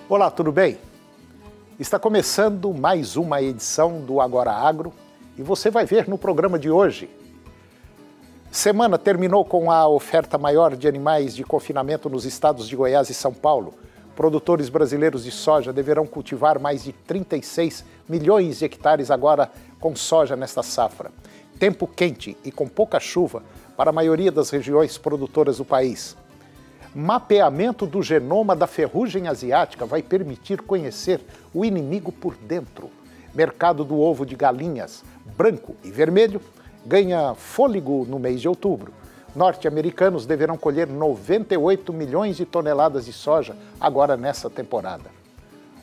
Olá, tudo bem? Está começando mais uma edição do Agora Agro e você vai ver no programa de hoje. Semana terminou com a oferta maior de animais de confinamento nos estados de Goiás e São Paulo. Produtores brasileiros de soja deverão cultivar mais de 36 milhões de hectares agora com soja nesta safra. Tempo quente e com pouca chuva para a maioria das regiões produtoras do país. Mapeamento do genoma da ferrugem asiática vai permitir conhecer o inimigo por dentro. Mercado do ovo de galinhas, branco e vermelho, ganha fôlego no mês de outubro. Norte-americanos deverão colher 98 milhões de toneladas de soja agora nessa temporada.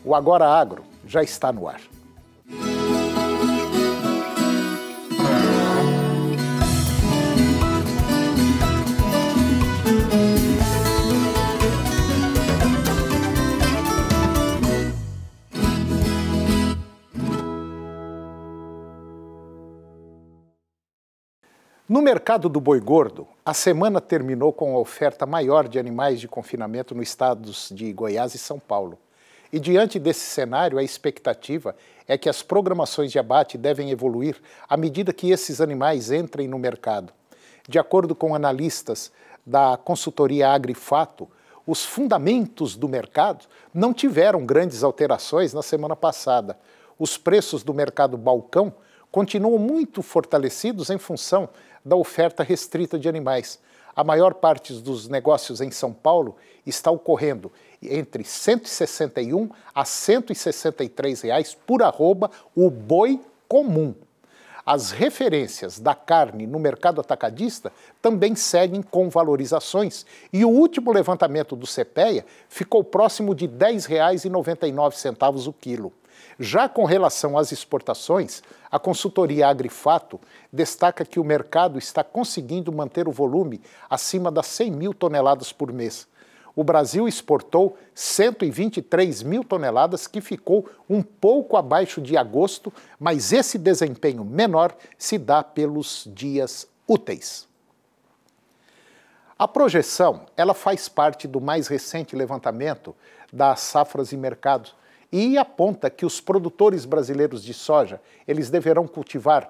O Agora Agro já está no ar. No mercado do boi gordo, a semana terminou com a oferta maior de animais de confinamento nos estados de Goiás e São Paulo. E diante desse cenário, a expectativa é que as programações de abate devem evoluir à medida que esses animais entrem no mercado. De acordo com analistas da consultoria Agrifato, os fundamentos do mercado não tiveram grandes alterações na semana passada. Os preços do mercado balcão continuam muito fortalecidos em função da oferta restrita de animais. A maior parte dos negócios em São Paulo está ocorrendo entre R$ 161 a R$ 163 por arroba o boi comum. As referências da carne no mercado atacadista também seguem com valorizações e o último levantamento do CPEA ficou próximo de R$ 10,99 o quilo. Já com relação às exportações, a consultoria Agrifato destaca que o mercado está conseguindo manter o volume acima das 100 mil toneladas por mês. O Brasil exportou 123 mil toneladas, que ficou um pouco abaixo de agosto, mas esse desempenho menor se dá pelos dias úteis. A projeção, ela faz parte do mais recente levantamento das safras e mercados, e aponta que os produtores brasileiros de soja, eles deverão cultivar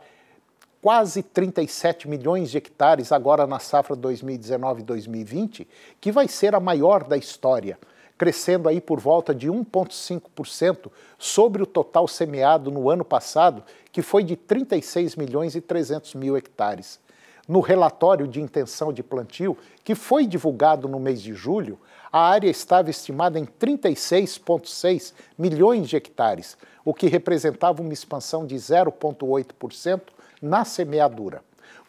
quase 37 milhões de hectares agora na safra 2019-2020, que vai ser a maior da história, crescendo aí por volta de 1,5% sobre o total semeado no ano passado, que foi de 36 milhões e 300 mil hectares. No relatório de intenção de plantio, que foi divulgado no mês de julho, a área estava estimada em 36,6 milhões de hectares, o que representava uma expansão de 0,8% na semeadura,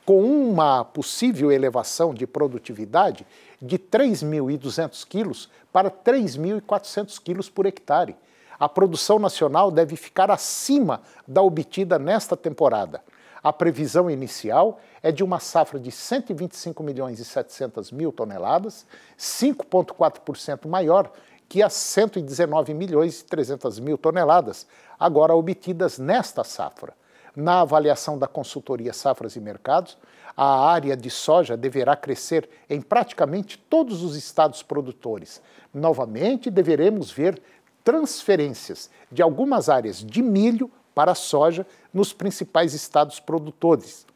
com uma possível elevação de produtividade de 3.200 quilos para 3.400 quilos por hectare. A produção nacional deve ficar acima da obtida nesta temporada. A previsão inicial é de uma safra de 125 milhões e 700 mil toneladas, 5,4% maior que as 119 milhões e 300 mil toneladas agora obtidas nesta safra. Na avaliação da consultoria Safras e Mercados, a área de soja deverá crescer em praticamente todos os estados produtores. Novamente, deveremos ver transferências de algumas áreas de milho para a soja nos principais estados produtores,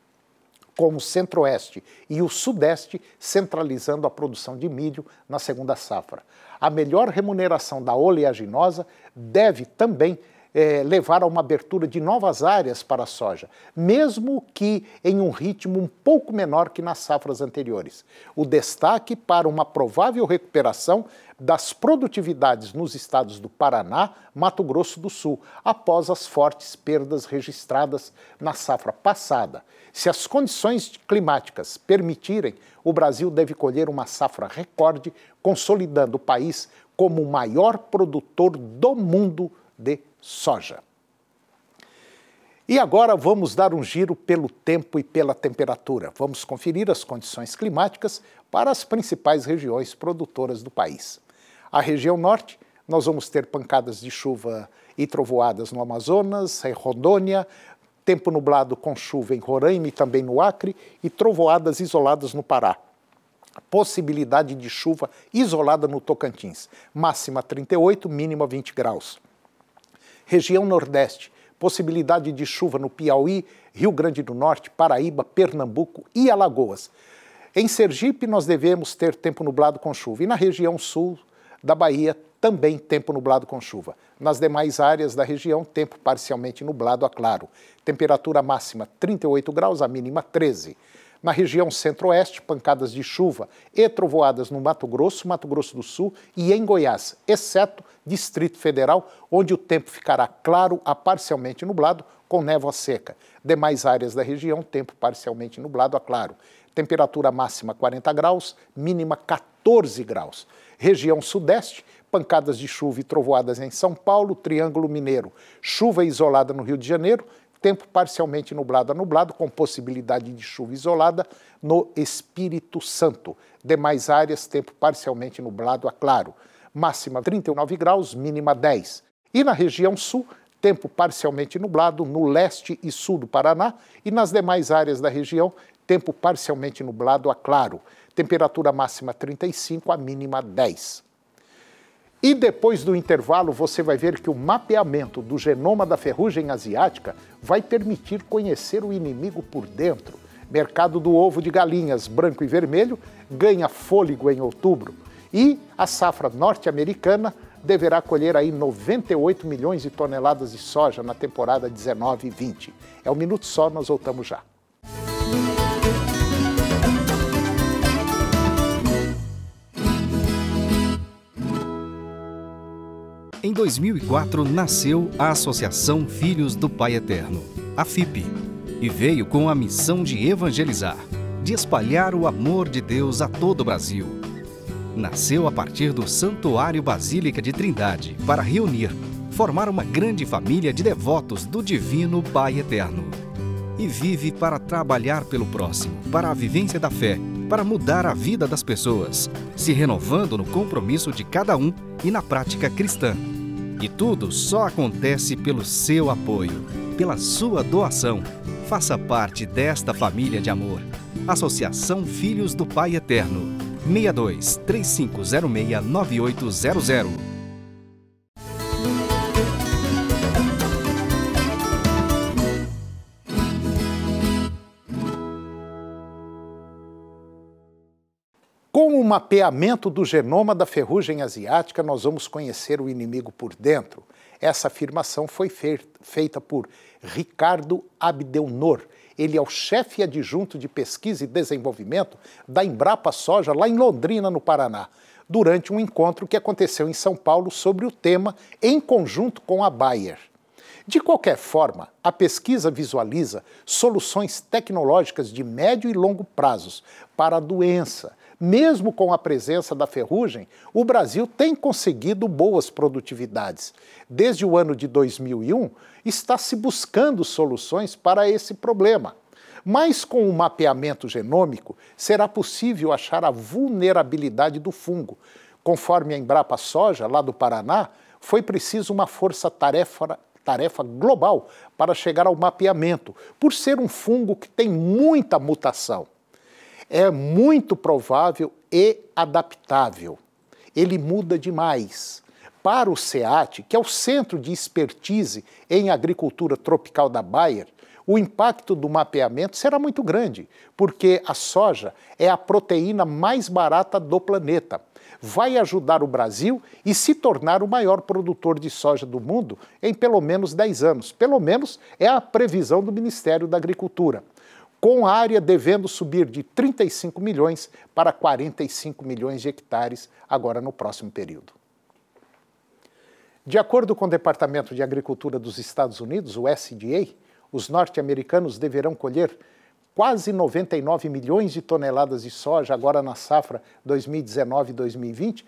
como o Centro-Oeste e o Sudeste, centralizando a produção de milho na segunda safra. A melhor remuneração da oleaginosa deve também levar a uma abertura de novas áreas para a soja, mesmo que em um ritmo um pouco menor que nas safras anteriores. O destaque para uma provável recuperação das produtividades nos estados do Paraná, Mato Grosso do Sul, após as fortes perdas registradas na safra passada. Se as condições climáticas permitirem, o Brasil deve colher uma safra recorde, consolidando o país como o maior produtor do mundo de soja. E agora vamos dar um giro pelo tempo e pela temperatura. Vamos conferir as condições climáticas para as principais regiões produtoras do país. A região norte, nós vamos ter pancadas de chuva e trovoadas no Amazonas, em Rondônia, tempo nublado com chuva em Roraima e também no Acre e trovoadas isoladas no Pará. Possibilidade de chuva isolada no Tocantins, máxima 38, mínima 20 graus. Região Nordeste, possibilidade de chuva no Piauí, Rio Grande do Norte, Paraíba, Pernambuco e Alagoas. Em Sergipe, nós devemos ter tempo nublado com chuva. E na região sul da Bahia, também tempo nublado com chuva. Nas demais áreas da região, tempo parcialmente nublado a claro. Temperatura máxima 38 graus, a mínima 13. Na região centro-oeste, pancadas de chuva e trovoadas no Mato Grosso do Sul e em Goiás, exceto Distrito Federal, onde o tempo ficará claro a parcialmente nublado, com névoa seca. Demais áreas da região, tempo parcialmente nublado a claro. Temperatura máxima 40 graus, mínima 14 graus. Região Sudeste, pancadas de chuva e trovoadas em São Paulo, Triângulo Mineiro. Chuva isolada no Rio de Janeiro, tempo parcialmente nublado a nublado, com possibilidade de chuva isolada no Espírito Santo. Demais áreas, tempo parcialmente nublado a claro. Máxima 39 graus, mínima 10. E na região sul, tempo parcialmente nublado no leste e sul do Paraná. E nas demais áreas da região, tempo parcialmente nublado a claro. Temperatura máxima 35, a mínima 10. E depois do intervalo, você vai ver que o mapeamento do genoma da ferrugem asiática vai permitir conhecer o inimigo por dentro. Mercado do ovo de galinhas branco e vermelho ganha fôlego em outubro. E a safra norte-americana deverá colher aí 98 milhões de toneladas de soja na temporada 19 e 20. É um minuto só, nós voltamos já. Em 2004, nasceu a Associação Filhos do Pai Eterno, a FIP, e veio com a missão de evangelizar, de espalhar o amor de Deus a todo o Brasil. Nasceu a partir do Santuário Basílica de Trindade para reunir, formar uma grande família de devotos do Divino Pai Eterno. E vive para trabalhar pelo próximo, para a vivência da fé, para mudar a vida das pessoas, se renovando no compromisso de cada um e na prática cristã. E tudo só acontece pelo seu apoio, pela sua doação. Faça parte desta família de amor. Associação Filhos do Pai Eterno. 62 3506 9800. Com o mapeamento do genoma da ferrugem asiática, nós vamos conhecer o inimigo por dentro. Essa afirmação foi feita por Ricardo Abdelnor. Ele é o chefe adjunto de pesquisa e desenvolvimento da Embrapa Soja, lá em Londrina, no Paraná, durante um encontro que aconteceu em São Paulo sobre o tema em conjunto com a Bayer. De qualquer forma, a pesquisa visualiza soluções tecnológicas de médio e longo prazos para a doença. Mesmo com a presença da ferrugem, o Brasil tem conseguido boas produtividades. Desde o ano de 2001, está se buscando soluções para esse problema. Mas com o mapeamento genômico, será possível achar a vulnerabilidade do fungo. Conforme a Embrapa Soja, lá do Paraná, foi preciso uma força-tarefa global para chegar ao mapeamento, por ser um fungo que tem muita mutação. É muito provável e adaptável. Ele muda demais. Para o SEAT, que é o Centro de Expertise em Agricultura Tropical da Bayer, o impacto do mapeamento será muito grande, porque a soja é a proteína mais barata do planeta. Vai ajudar o Brasil e se tornar o maior produtor de soja do mundo em pelo menos 10 anos. Pelo menos é a previsão do Ministério da Agricultura, com a área devendo subir de 35 milhões para 45 milhões de hectares agora no próximo período. De acordo com o Departamento de Agricultura dos Estados Unidos, o USDA, os norte-americanos deverão colher quase 99 milhões de toneladas de soja agora na safra 2019-2020,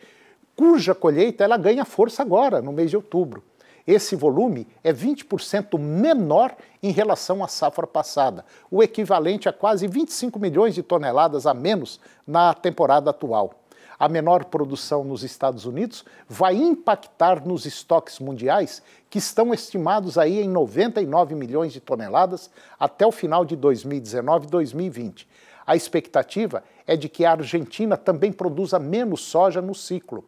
cuja colheita ela ganha força agora, no mês de outubro. Esse volume é 20% menor em relação à safra passada, o equivalente a quase 25 milhões de toneladas a menos na temporada atual. A menor produção nos Estados Unidos vai impactar nos estoques mundiais, que estão estimados aí em 99 milhões de toneladas até o final de 2019 e 2020. A expectativa é de que a Argentina também produza menos soja no ciclo.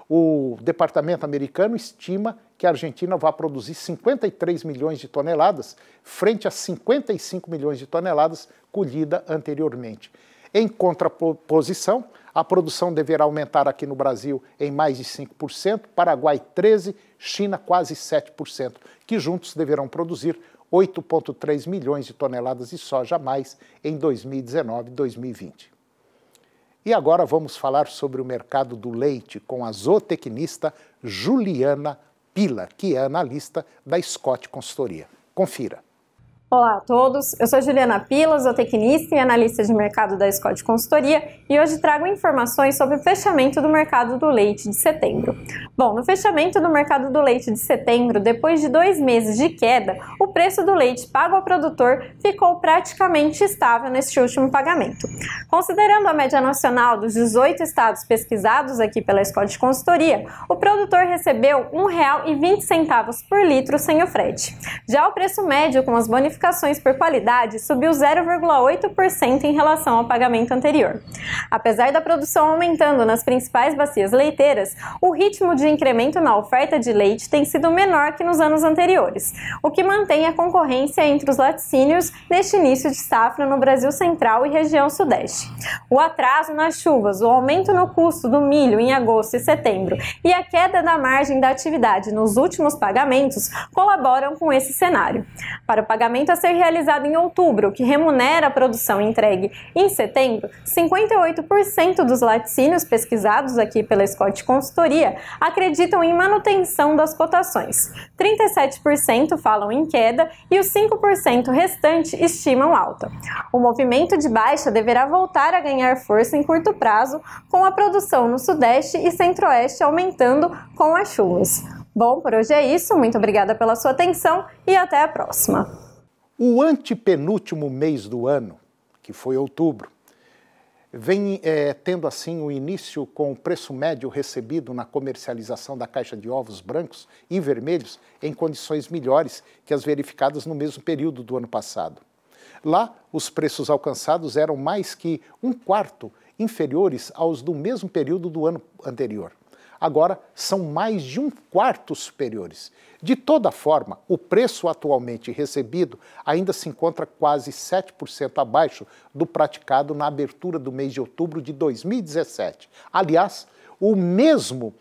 O departamento americano estima que a Argentina vai produzir 53 milhões de toneladas, frente a 55 milhões de toneladas colhida anteriormente. Em contraposição, a produção deverá aumentar aqui no Brasil em mais de 5%, Paraguai 13%, China quase 7%, que juntos deverão produzir 8,3 milhões de toneladas de soja a mais em 2019 e 2020. E agora vamos falar sobre o mercado do leite com a zootecnista Juliana Pila, que é analista da Scott Consultoria. Confira. Olá a todos, eu sou Juliana Pila, zootecnista e analista de mercado da Scott Consultoria e hoje trago informações sobre o fechamento do mercado do leite de setembro. Bom, no fechamento do mercado do leite de setembro, depois de 2 meses de queda, o preço do leite pago ao produtor ficou praticamente estável neste último pagamento. Considerando a média nacional dos 18 estados pesquisados aqui pela Scott Consultoria, o produtor recebeu R$ 1,20 por litro sem o frete. Já o preço médio com as bonificações por qualidade subiu 0,8% em relação ao pagamento anterior. Apesar da produção aumentando nas principais bacias leiteiras, o ritmo de incremento na oferta de leite tem sido menor que nos anos anteriores, o que mantém a concorrência entre os laticínios neste início de safra no Brasil Central e região Sudeste. O atraso nas chuvas, o aumento no custo do milho em agosto e setembro e a queda da margem da atividade nos últimos pagamentos colaboram com esse cenário. Para o pagamento a ser realizado em outubro, que remunera a produção entregue em setembro, 58% dos laticínios pesquisados aqui pela Scott Consultoria acreditam em manutenção das cotações, 37% falam em queda e os 5% restante estimam alta. O movimento de baixa deverá voltar a ganhar força em curto prazo, com a produção no Sudeste e Centro-Oeste aumentando com as chuvas. Bom, por hoje é isso, muito obrigada pela sua atenção e até a próxima. O antepenúltimo mês do ano, que foi outubro, vem tendo assim o início com o preço médio recebido na comercialização da caixa de ovos brancos e vermelhos em condições melhores que as verificadas no mesmo período do ano passado. Lá, os preços alcançados eram mais que 1/4 inferiores aos do mesmo período do ano anterior. Agora, são mais de 1/4 superiores. De toda forma, o preço atualmente recebido ainda se encontra quase 7% abaixo do praticado na abertura do mês de outubro de 2017. Aliás, o mesmo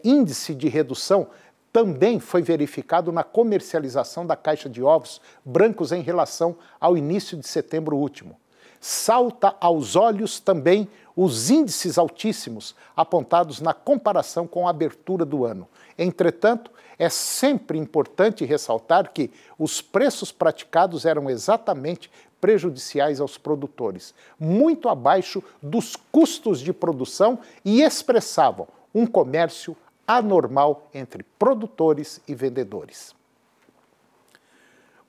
índice de redução também foi verificado na comercialização da caixa de ovos brancos em relação ao início de setembro último. Salta aos olhos também os índices altíssimos apontados na comparação com a abertura do ano. Entretanto, é sempre importante ressaltar que os preços praticados eram exatamente prejudiciais aos produtores, muito abaixo dos custos de produção e expressavam um comércio anormal entre produtores e vendedores.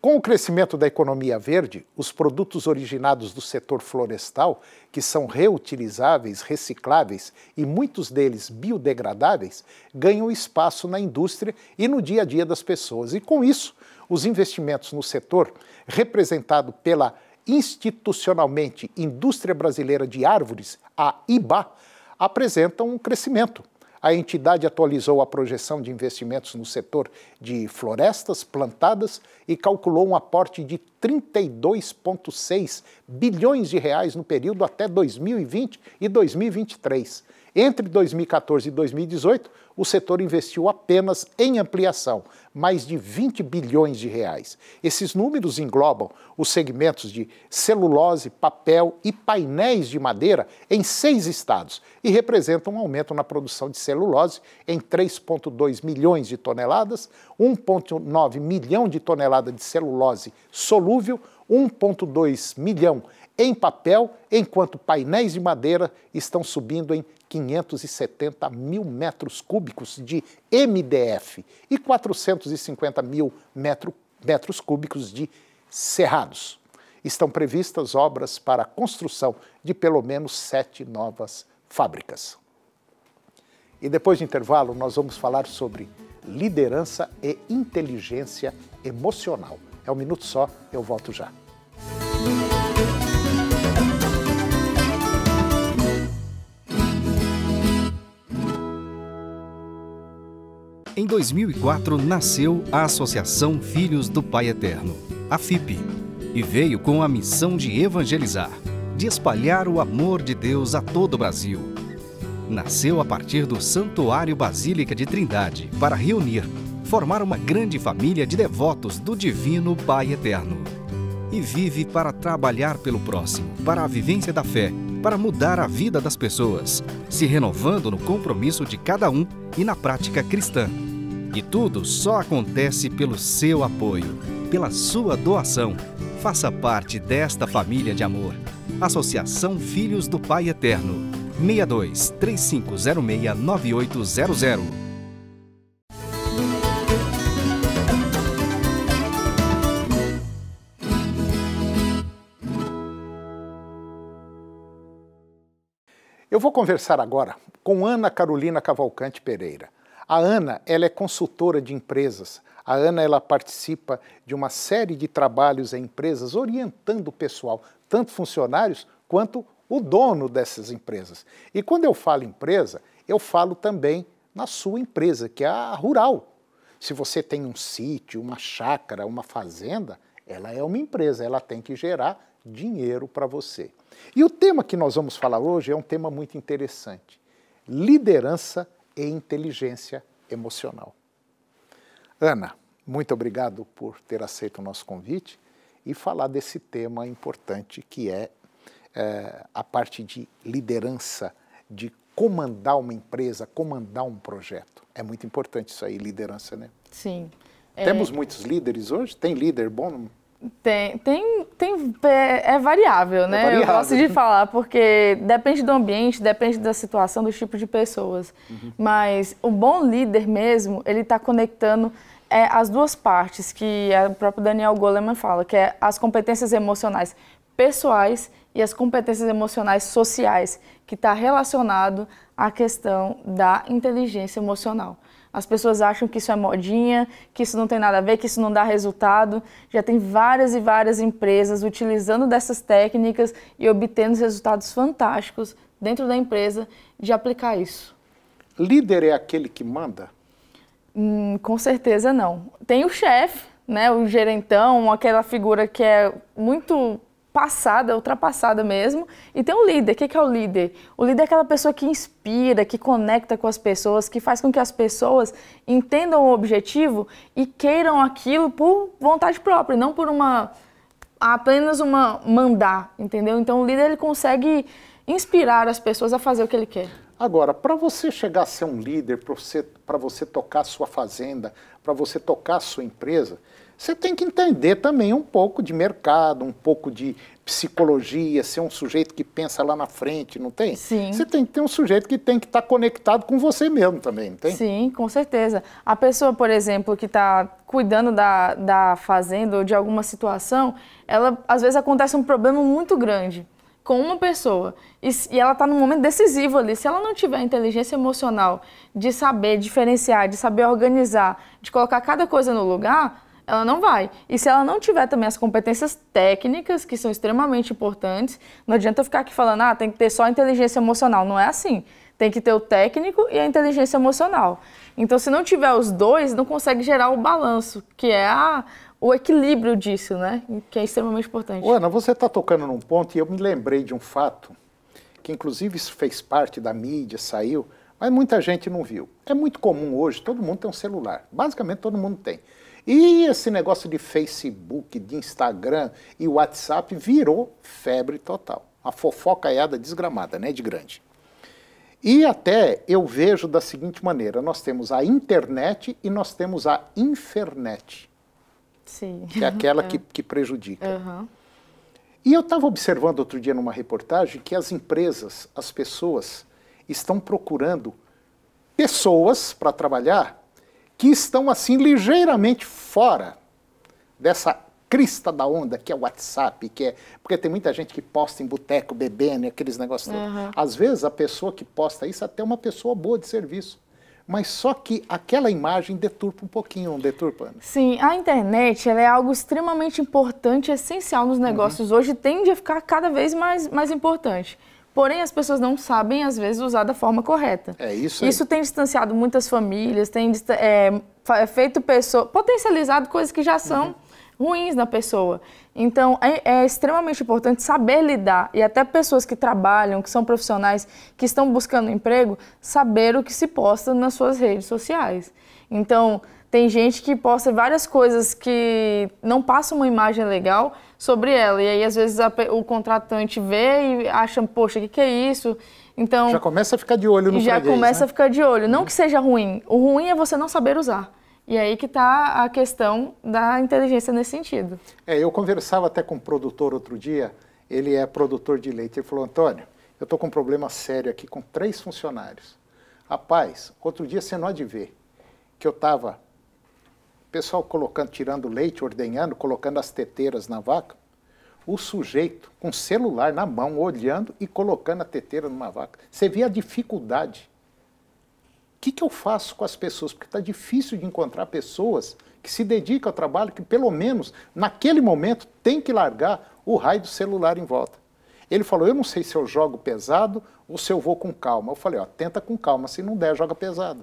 Com o crescimento da economia verde, os produtos originados do setor florestal, que são reutilizáveis, recicláveis e muitos deles biodegradáveis, ganham espaço na indústria e no dia a dia das pessoas. E com isso, os investimentos no setor, representado pela institucionalmente Indústria Brasileira de Árvores, a IBA, apresentam um crescimento. A entidade atualizou a projeção de investimentos no setor de florestas plantadas e calculou um aporte de 32,6 bilhões de reais no período até 2020 e 2023. Entre 2014 e 2018, o setor investiu apenas em ampliação, mais de 20 bilhões de reais. Esses números englobam os segmentos de celulose, papel e painéis de madeira em 6 estados e representam um aumento na produção de celulose em 3,2 milhões de toneladas, 1,9 milhão de toneladas de celulose solúvel, 1,2 milhão em papel, enquanto painéis de madeira estão subindo em 570 mil metros cúbicos de MDF e 450 mil metros cúbicos de cerrados. Estão previstas obras para a construção de pelo menos 7 novas fábricas. E depois do intervalo, nós vamos falar sobre liderança e inteligência emocional. É um minuto só, eu volto já. Em 2004, nasceu a Associação Filhos do Pai Eterno, a FIP, e veio com a missão de evangelizar, de espalhar o amor de Deus a todo o Brasil. Nasceu a partir do Santuário Basílica de Trindade para reunir, formar uma grande família de devotos do Divino Pai Eterno. E vive para trabalhar pelo próximo, para a vivência da fé, para mudar a vida das pessoas, se renovando no compromisso de cada um e na prática cristã. E tudo só acontece pelo seu apoio, pela sua doação. Faça parte desta família de amor. Associação Filhos do Pai Eterno. 62 3506 9800. Eu vou conversar agora com Ana Carolina Cavalcante Pereira. A Ana, ela é consultora de empresas. A Ana, ela participa de uma série de trabalhos em empresas, orientando o pessoal, tanto funcionários quanto o dono dessas empresas. E quando eu falo empresa, eu falo também na sua empresa, que é a rural. Se você tem um sítio, uma chácara, uma fazenda, ela é uma empresa, ela tem que gerar dinheiro para você. E o tema que nós vamos falar hoje é um tema muito interessante: liderança e inteligência emocional. Ana, muito obrigado por ter aceito o nosso convite e falar desse tema importante que é a parte de liderança, de comandar uma empresa, comandar um projeto. É muito importante isso aí, liderança, né? Sim. Temos muitos líderes hoje? Tem líder bom? É variável, né? variável. Eu gosto de falar, porque depende do ambiente, depende da situação, do tipo de pessoas. Mas o bom líder mesmo, ele está conectando as duas partes, que o próprio Daniel Goleman fala, que é as competências emocionais pessoais e as competências emocionais sociais, que está relacionado à questão da inteligência emocional. As pessoas acham que isso é modinha, que isso não tem nada a ver, que isso não dá resultado. Já tem várias e várias empresas utilizando dessas técnicas e obtendo resultados fantásticos dentro da empresa de aplicar isso. Líder é aquele que manda? Com certeza não. Tem o chefe, né, o gerentão, aquela figura que é muito passada, ultrapassada mesmo, e tem o líder. O que é o líder? O líder é aquela pessoa que inspira, que conecta com as pessoas, que faz com que as pessoas entendam o objetivo e queiram aquilo por vontade própria, não por apenas uma mandar, entendeu? Então o líder, ele consegue inspirar as pessoas a fazer o que ele quer. Agora, para você chegar a ser um líder, para você tocar a sua fazenda, para você tocar a sua empresa, você tem que entender também um pouco de mercado, um pouco de psicologia, ser um sujeito que pensa lá na frente, não tem? Sim. Você tem que ter um sujeito que tem que estar conectado com você mesmo também, não tem? Sim, com certeza. A pessoa, por exemplo, que está cuidando da fazenda ou de alguma situação, às vezes acontece um problema muito grande com uma pessoa e ela está num momento decisivo ali. Se ela não tiver inteligência emocional de saber diferenciar, de saber organizar, de colocar cada coisa no lugar, ela não vai. E se ela não tiver também as competências técnicas, que são extremamente importantes, não adianta eu ficar aqui falando, tem que ter só inteligência emocional. Não é assim. Tem que ter o técnico e a inteligência emocional. Então, se não tiver os dois, não consegue gerar o balanço, que é o equilíbrio disso, né? Que é extremamente importante. Ana, você está tocando num ponto e eu me lembrei de um fato, que inclusive isso fez parte da mídia, saiu, mas muita gente não viu. É muito comum hoje, todo mundo tem um celular. Basicamente, todo mundo tem. E esse negócio de Facebook, de Instagram e WhatsApp virou febre total. A fofocaiada desgramada, né, de grande. E até eu vejo da seguinte maneira, nós temos a internet e nós temos a infernet. Sim. Que é aquela que prejudica. Uhum. E eu estava observando outro dia numa reportagem que as empresas, as pessoas, estão procurando pessoas para trabalhar que estão assim ligeiramente fora dessa crista da onda que é o WhatsApp, porque tem muita gente que posta em boteco, bebendo, aqueles negócios todos. Às vezes a pessoa que posta isso até é uma pessoa boa de serviço, mas só que aquela imagem deturpa um pouquinho, não deturpa, Ana? Sim, a internet ela é algo extremamente importante, essencial nos negócios. Hoje tende a ficar cada vez mais importante. Porém, as pessoas não sabem, às vezes, usar da forma correta. É isso aí. Isso tem distanciado muitas famílias, tem feito potencializado coisas que já são ruins na pessoa. Então, é extremamente importante saber lidar, e até pessoas que trabalham, que são profissionais, que estão buscando emprego, saber o que se posta nas suas redes sociais. Então, tem gente que posta várias coisas que não passam uma imagem legal sobre ela. E aí, às vezes, o contratante vê e acha, poxa, o que é isso? Então, já começa a ficar de olho no freguês, já começa né? a ficar de olho. Não que seja ruim. O ruim é você não saber usar. E aí que está a questão da inteligência nesse sentido. Eu conversava até com um produtor outro dia, ele é produtor de leite. Ele falou, Antônio, eu estou com um problema sério aqui com 3 funcionários. Rapaz, outro dia você não há de ver que eu estava... pessoal tirando leite, ordenhando, colocando as teteiras na vaca, o sujeito com o celular na mão, olhando e colocando a teteira numa vaca. Você vê a dificuldade. O que eu faço com as pessoas? Porque está difícil de encontrar pessoas que se dedicam ao trabalho, que pelo menos, naquele momento, tem que largar o raio do celular em volta. Ele falou, eu não sei se eu jogo pesado ou se eu vou com calma. Eu falei, tenta com calma, se não der, joga pesado.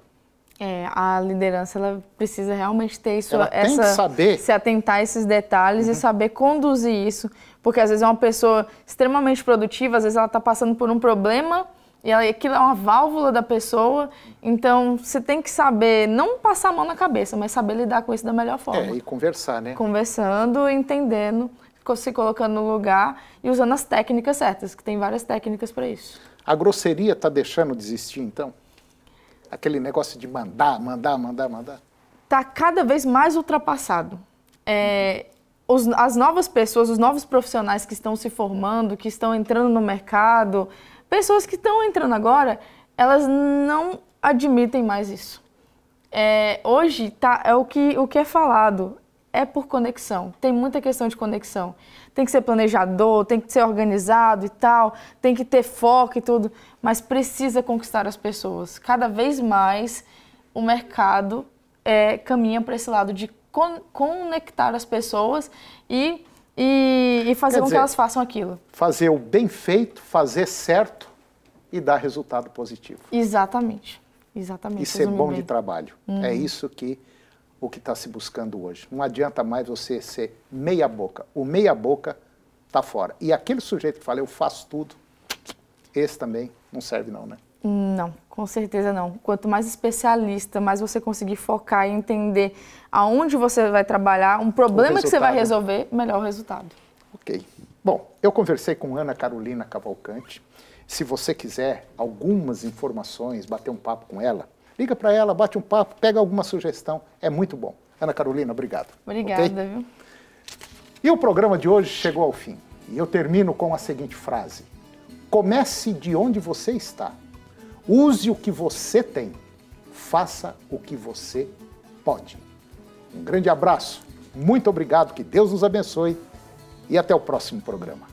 A liderança ela precisa realmente ter isso, ela tem que saber se atentar a esses detalhes e saber conduzir isso, porque às vezes é uma pessoa extremamente produtiva, às vezes ela está passando por um problema e aquilo é uma válvula da pessoa, então você tem que saber, não passar a mão na cabeça, mas saber lidar com isso da melhor forma. E conversar, né? Conversando, entendendo, se colocando no lugar e usando as técnicas certas, que tem várias técnicas para isso. A grosseria está deixando de existir, então? Aquele negócio de mandar. Está cada vez mais ultrapassado. As novas pessoas, os novos profissionais que estão se formando, que estão entrando no mercado, pessoas que estão entrando agora, elas não admitem mais isso. Hoje o que é falado é por conexão. Tem muita questão de conexão. Tem que ser planejador, tem que ser organizado e tal, tem que ter foco e tudo, mas precisa conquistar as pessoas. Cada vez mais o mercado caminha para esse lado de conectar as pessoas e fazer com que elas façam aquilo. Fazer o bem feito, fazer certo e dar resultado positivo. Exatamente. E ser bom de trabalho. É isso que o que está se buscando hoje. Não adianta mais você ser meia boca. O meia boca está fora. E aquele sujeito que fala, eu faço tudo, esse também não serve não, né? Não, com certeza não. Quanto mais especialista, mais você conseguir focar e entender aonde você vai trabalhar, um problema que você vai resolver, melhor o resultado. Ok. Bom, eu conversei com Ana Carolina Cavalcante. Se você quiser algumas informações, bater um papo com ela, liga para ela, bate um papo, pega alguma sugestão. É muito bom. Ana Carolina, obrigado. Obrigada, okay? Viu? E o programa de hoje chegou ao fim. E eu termino com a seguinte frase. Comece de onde você está. Use o que você tem. Faça o que você pode. Um grande abraço. Muito obrigado. Que Deus nos abençoe. E até o próximo programa.